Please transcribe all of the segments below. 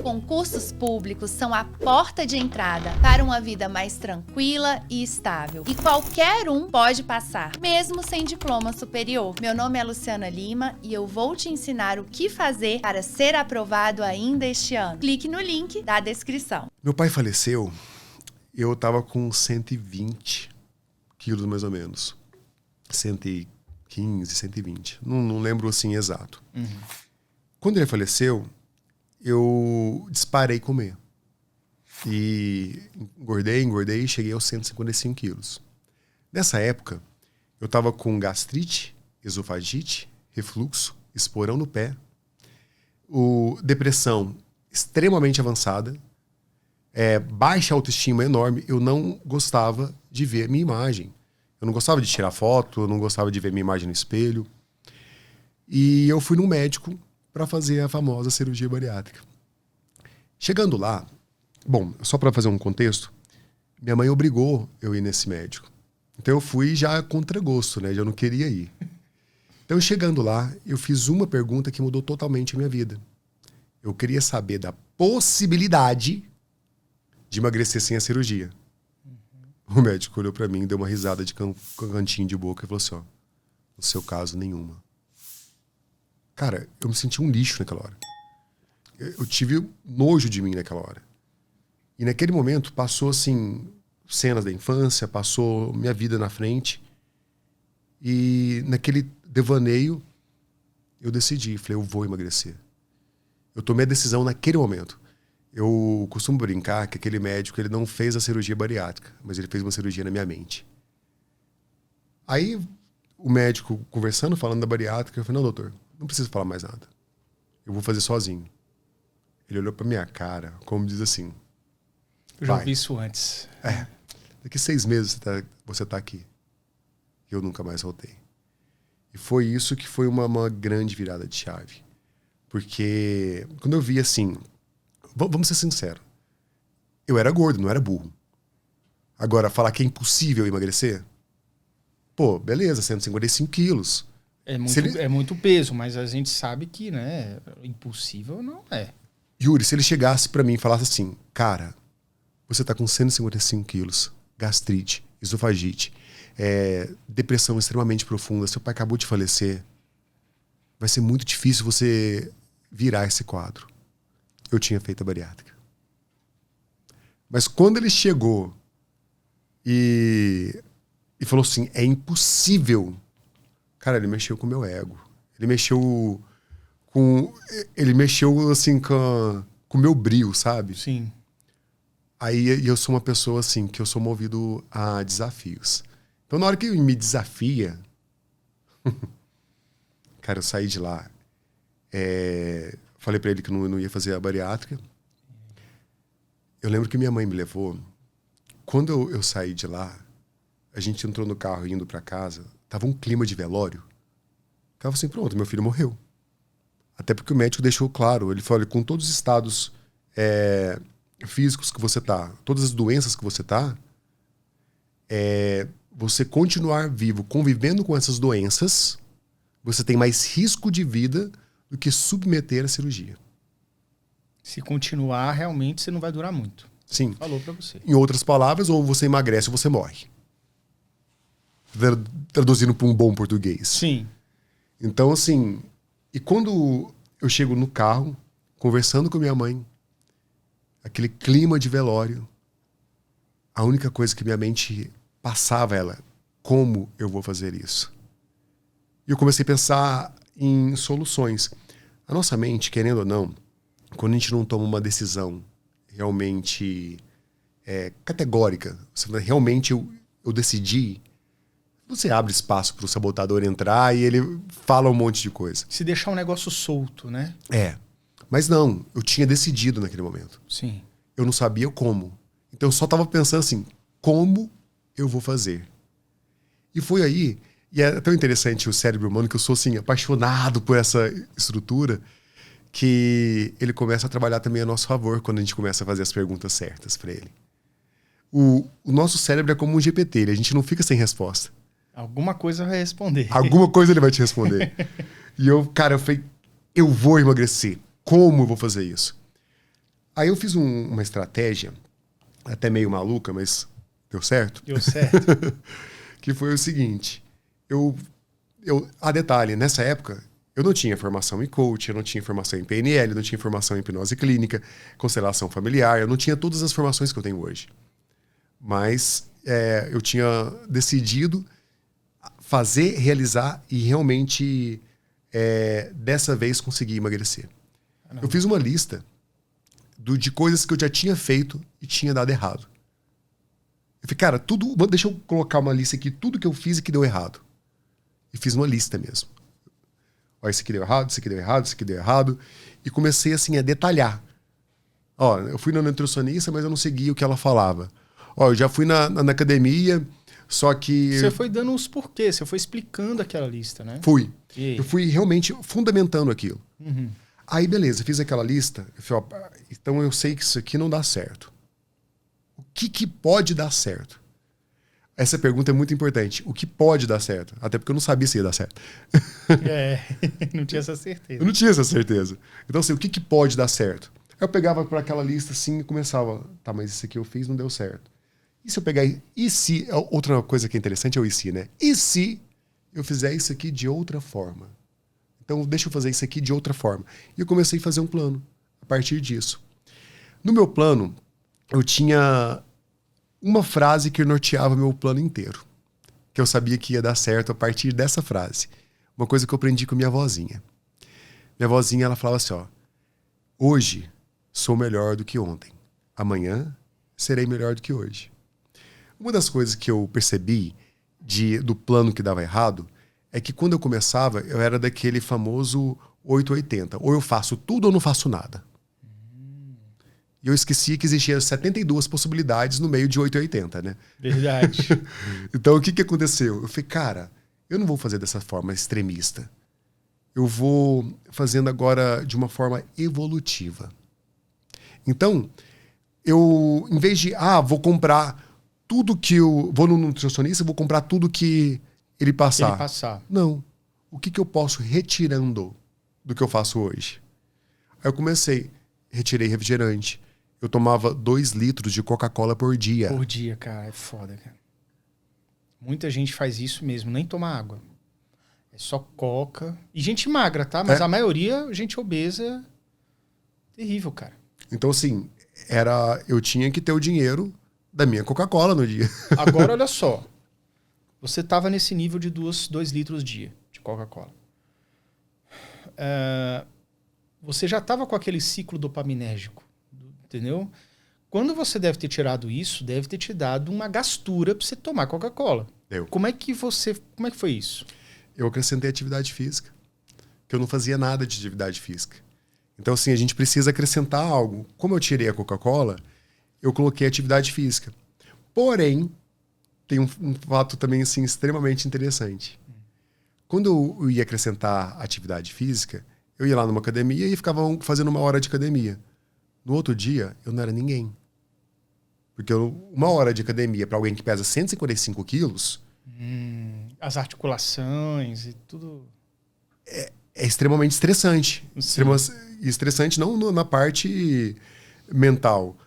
Concursos públicos são a porta de entrada para uma vida mais tranquila e estável. E qualquer um pode passar, mesmo sem diploma superior. Meu nome é Luciana Lima e eu vou te ensinar o que fazer para ser aprovado ainda este ano. Clique no link da descrição. Meu pai faleceu, eu tava com 120 quilos mais ou menos. 115, 120. Não lembro assim exato. Quando ele faleceu, eu disparei comer. E engordei e cheguei aos 155 quilos. Nessa época, eu tava com gastrite, esofagite, refluxo, esporão no pé, depressão extremamente avançada, baixa autoestima enorme. Eu não gostava de ver minha imagem. Eu não gostava de tirar foto, eu não gostava de ver minha imagem no espelho. E eu fui num médico para fazer a famosa cirurgia bariátrica. Chegando lá, bom, só para fazer um contexto, minha mãe obrigou eu ir nesse médico. Então eu fui já contra gosto, né? Eu não queria ir. Então chegando lá, eu fiz uma pergunta que mudou totalmente a minha vida. Eu queria saber da possibilidade de emagrecer sem a cirurgia. O médico olhou para mim, deu uma risada de cantinho de boca e falou assim, ó, no seu caso, nenhuma. Cara, eu me senti um lixo naquela hora. Eu tive nojo de mim naquela hora. E naquele momento passou, assim, cenas da infância, passou minha vida na frente. E naquele devaneio, eu decidi. Falei, eu vou emagrecer. Eu tomei a decisão naquele momento. Eu costumo brincar que aquele médico, ele não fez a cirurgia bariátrica, mas ele fez uma cirurgia na minha mente. Aí, o médico conversando, falando da bariátrica, eu falei, não, doutor, não precisa falar mais nada. Eu vou fazer sozinho. Ele olhou pra minha cara, como diz assim... Eu já ouvi isso antes. Daqui 6 meses você tá aqui. E eu nunca mais voltei. E foi isso que foi uma grande virada de chave. Porque quando eu vi assim... Vamos ser sinceros. Eu era gordo, não era burro. Agora, falar que é impossível emagrecer? Pô, beleza, 155 quilos. É muito peso, mas a gente sabe que, né, impossível não é. Yuri, se ele chegasse pra mim e falasse assim, cara, você tá com 155 quilos, gastrite, esofagite, depressão extremamente profunda, seu pai acabou de falecer, vai ser muito difícil você virar esse quadro. Eu tinha feito a bariátrica. Mas quando ele chegou e falou assim, é impossível. Cara, ele mexeu com o meu ego. Ele mexeu assim com o meu brio, sabe? Sim. Aí eu sou uma pessoa assim, que eu sou movido a desafios. Então na hora que ele me desafia, cara, eu saí de lá. Falei pra ele que não ia fazer a bariátrica. Eu lembro que minha mãe me levou. Quando eu saí de lá, a gente entrou no carro indo pra casa, tava um clima de velório. O cara falou assim, pronto, meu filho morreu. Até porque o médico deixou claro, ele falou, com todos os estados físicos que você tá, todas as doenças que você tá, você continuar vivo, convivendo com essas doenças, você tem mais risco de vida do que submeter a cirurgia. Se continuar, realmente você não vai durar muito. Sim. Falou pra você. Em outras palavras, ou você emagrece ou você morre. Traduzindo para um bom português. Sim. Então, assim... E quando eu chego no carro, conversando com minha mãe, aquele clima de velório, a única coisa que minha mente passava era como eu vou fazer isso? E eu comecei a pensar em soluções. A nossa mente, querendo ou não, quando a gente não toma uma decisão realmente categórica, realmente eu decidi, você abre espaço para o sabotador entrar e ele fala um monte de coisa. Se deixar um negócio solto, né? Mas não, eu tinha decidido naquele momento. Sim. Eu não sabia como. Então eu só estava pensando assim, como eu vou fazer? E foi aí, e é tão interessante o cérebro humano, que eu sou assim, apaixonado por essa estrutura, que ele começa a trabalhar também a nosso favor quando a gente começa a fazer as perguntas certas para ele. O nosso cérebro é como um GPT, a gente não fica sem resposta. Alguma coisa vai responder. Alguma coisa ele vai te responder. E eu falei, eu vou emagrecer. Como eu vou fazer isso? Aí eu fiz uma estratégia, até meio maluca, mas deu certo. Deu certo. Que foi o seguinte. Detalhe, nessa época, eu não tinha formação em coach, eu não tinha formação em PNL, eu não tinha formação em hipnose clínica, constelação familiar, eu não tinha todas as formações que eu tenho hoje. Mas eu tinha decidido fazer, realizar e realmente, dessa vez, conseguir emagrecer. Eu fiz uma lista de coisas que eu já tinha feito e tinha dado errado. Eu falei, cara, deixa eu colocar uma lista aqui, tudo que eu fiz e que deu errado. E fiz uma lista mesmo. Ó, isso aqui deu errado, isso aqui deu errado, isso aqui deu errado. E comecei, assim, a detalhar. Ó, eu fui na nutricionista, mas eu não segui o que ela falava. Ó, eu já fui na academia, só que... Você foi dando os porquês, você foi explicando aquela lista, né? Fui. Eu fui realmente fundamentando aquilo. Uhum. Aí, beleza, fiz aquela lista. Eu falei, ó, então eu sei que isso aqui não dá certo. O que pode dar certo? Essa pergunta é muito importante. O que pode dar certo? Até porque eu não sabia se ia dar certo. Não tinha essa certeza. Eu não tinha essa certeza. Então, assim, o que pode dar certo? Eu pegava por aquela lista assim e começava, tá, mas isso aqui eu fiz, não deu certo. E se eu pegar... E se... Outra coisa que é interessante é o e se, né? E se eu fizer isso aqui de outra forma? Então, deixa eu fazer isso aqui de outra forma. E eu comecei a fazer um plano a partir disso. No meu plano, eu tinha uma frase que norteava meu plano inteiro. Que eu sabia que ia dar certo a partir dessa frase. Uma coisa que eu aprendi com minha avózinha. Minha avózinha, ela falava assim, ó. Hoje, sou melhor do que ontem. Amanhã, serei melhor do que hoje. Uma das coisas que eu percebi do plano que dava errado é que quando eu começava, eu era daquele famoso 880. Ou eu faço tudo ou não faço nada. E eu esqueci que existiam 72 possibilidades no meio de 880, né? Verdade. Então, o que aconteceu? Eu falei, cara, eu não vou fazer dessa forma extremista. Eu vou fazendo agora de uma forma evolutiva. Então, eu, em vez de, vou comprar tudo que eu... Vou no nutricionista, vou comprar tudo que ele passar. Não. O que eu posso retirando do que eu faço hoje? Aí eu comecei, retirei refrigerante. Eu tomava 2 litros de Coca-Cola por dia. Por dia, cara. É foda, cara. Muita gente faz isso mesmo, nem toma água. É só coca. E gente magra, tá? Mas a maioria, gente obesa. Terrível, cara. Então, assim, eu tinha que ter o dinheiro da minha Coca-Cola no dia. Agora, olha só. Você tava nesse nível de 2 litros dia de Coca-Cola. Você já tava com aquele ciclo dopaminérgico. Entendeu? Quando você deve ter tirado isso, deve ter te dado uma gastura para você tomar Coca-Cola. Como é que foi isso? Eu acrescentei atividade física. Que eu não fazia nada de atividade física. Então, assim, a gente precisa acrescentar algo. Como eu tirei a Coca-Cola, eu coloquei atividade física. Porém, tem um fato também, assim, extremamente interessante. Quando eu ia acrescentar atividade física, eu ia lá numa academia e ficava fazendo 1 hora de academia. No outro dia, eu não era ninguém. Porque 1 hora de academia para alguém que pesa 155 quilos... As articulações e tudo... É extremamente estressante. Estressante não na parte mental.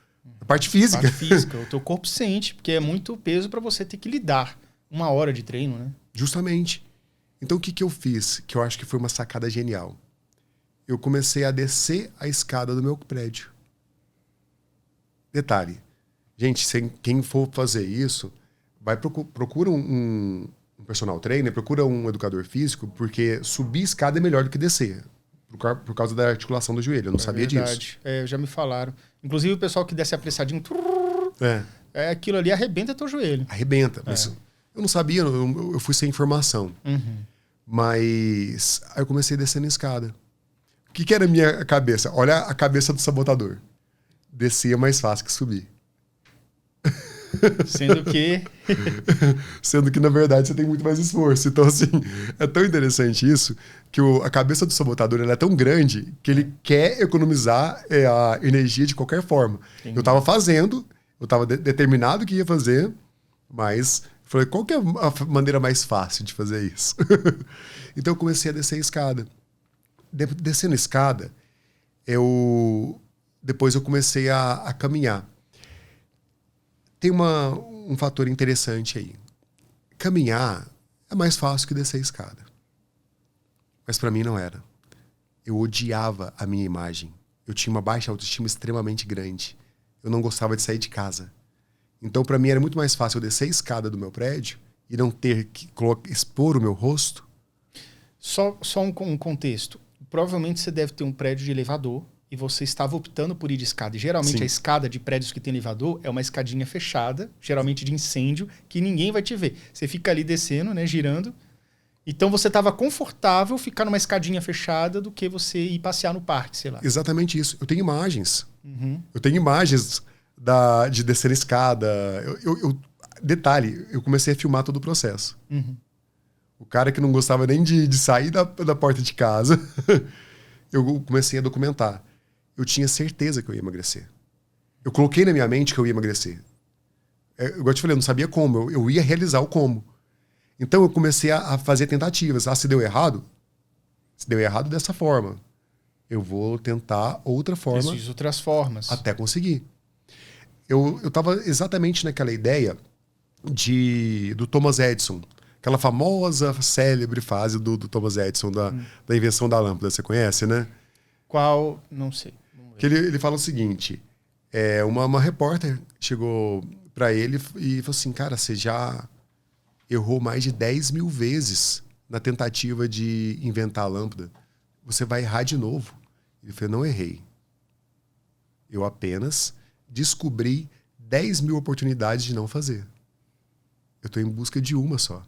Na parte física. Na parte física. O teu corpo sente, porque é muito peso para você ter que lidar. 1 hora de treino, né? Justamente. Então, o que eu fiz? Que eu acho que foi uma sacada genial. Eu comecei a descer a escada do meu prédio. Detalhe, gente, quem for fazer isso, procura um personal trainer, procura um educador físico, porque subir escada é melhor do que descer, por causa da articulação do joelho. Eu não sabia disso. Já me falaram. Inclusive o pessoal que desce apressadinho, aquilo ali arrebenta teu joelho. Arrebenta. Mas eu não sabia, eu fui sem informação. Uhum. Mas aí eu comecei descendo a escada. O que era a minha cabeça? Olha a cabeça do sabotador. Descer é mais fácil que subir. Sendo que, na verdade, você tem muito mais esforço. Então, assim, é tão interessante isso que a cabeça do sabotador ela é tão grande que ele quer economizar a energia de qualquer forma. Entendi. Eu estava fazendo, eu estava determinado que ia fazer, mas falei, qual que é a maneira mais fácil de fazer isso? Então, eu comecei a descer a escada. Descendo a escada, eu depois eu comecei a caminhar. Tem um fator interessante aí. Caminhar é mais fácil que descer a escada. Mas para mim não era. Eu odiava a minha imagem. Eu tinha uma baixa autoestima extremamente grande. Eu não gostava de sair de casa. Então para mim era muito mais fácil eu descer a escada do meu prédio e não ter que expor o meu rosto. Só um contexto. Provavelmente você deve ter um prédio de elevador e você estava optando por ir de escada. E geralmente Sim. a escada de prédios que tem elevador é uma escadinha fechada, geralmente de incêndio, que ninguém vai te ver. Você fica ali descendo, né, girando. Então você estava confortável ficar numa escadinha fechada do que você ir passear no parque, sei lá. Exatamente isso. Eu tenho imagens. Uhum. Eu tenho imagens de descer a escada. Detalhe, eu comecei a filmar todo o processo. Uhum. O cara que não gostava nem de sair da porta de casa, eu comecei a documentar. Eu tinha certeza que eu ia emagrecer. Eu coloquei na minha mente que eu ia emagrecer. Igual eu te falei, eu não sabia como. Eu ia realizar o como. Então eu comecei a fazer tentativas. Se deu errado? Se deu errado dessa forma. Eu vou tentar outra forma. Fiz outras formas. Até conseguir. Eu estava exatamente naquela ideia do Thomas Edison. Aquela famosa, célebre fase do Thomas Edison, da invenção da lâmpada. Você conhece, né? Qual? Não sei. Que ele fala o seguinte. Uma repórter chegou para ele e falou assim, cara, você já errou mais de 10 mil vezes na tentativa de inventar a lâmpada. Você vai errar de novo. Ele falou, não errei. Eu apenas descobri 10 mil oportunidades de não fazer. Eu estou em busca de uma só.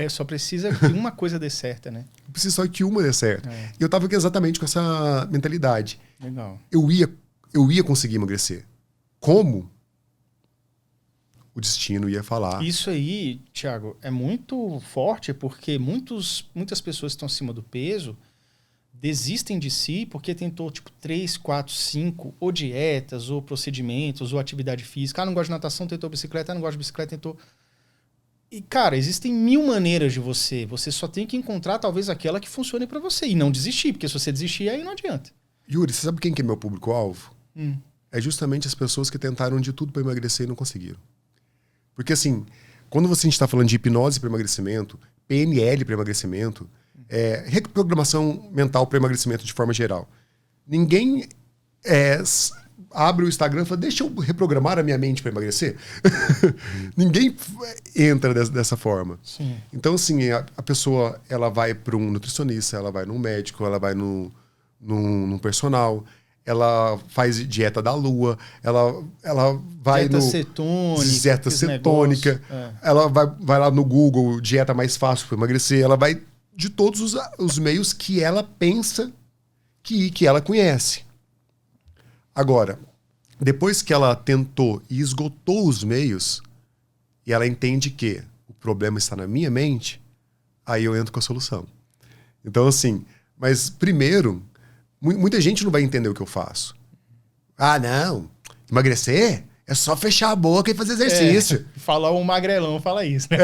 Só precisa que uma coisa dê certo, né? Precisa só que uma dê certo. E eu estava exatamente com essa mentalidade. Legal. Eu ia conseguir emagrecer. Como? O destino ia falar. Isso aí, Thiago, é muito forte porque muitas pessoas que estão acima do peso desistem de si porque tentou 3, 4, 5 ou dietas, ou procedimentos, ou atividade física. Não gosta de natação, tentou bicicleta. Não gosta de bicicleta, tentou... E, cara, existem 1000 maneiras de você. Você só tem que encontrar talvez aquela que funcione para você. E não desistir, porque se você desistir, aí não adianta. Yuri, você sabe quem que é meu público-alvo? É justamente as pessoas que tentaram de tudo para emagrecer e não conseguiram. Porque assim, quando a gente está falando de hipnose para emagrecimento, PNL para emagrecimento, reprogramação mental para emagrecimento de forma geral, ninguém abre o Instagram e fala, deixa eu reprogramar a minha mente para emagrecer. Ninguém entra dessa forma. Sim. Então assim, a pessoa ela vai para um nutricionista, ela vai num médico, ela vai num personal, ela faz dieta da lua, ela vai dieta cetônica, ela vai lá no Google, dieta mais fácil para emagrecer, ela vai de todos os meios que ela pensa que ela conhece. Agora, depois que ela tentou e esgotou os meios, e ela entende que o problema está na minha mente, aí eu entro com a solução. Então assim, mas primeiro... Muita gente não vai entender o que eu faço. Ah, não. Emagrecer é só fechar a boca e fazer exercício. Falar um magrelão fala isso, né?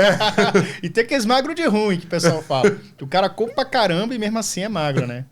E tem aqueles magro de ruim que o pessoal fala. Que o cara come pra caramba e mesmo assim é magro, né?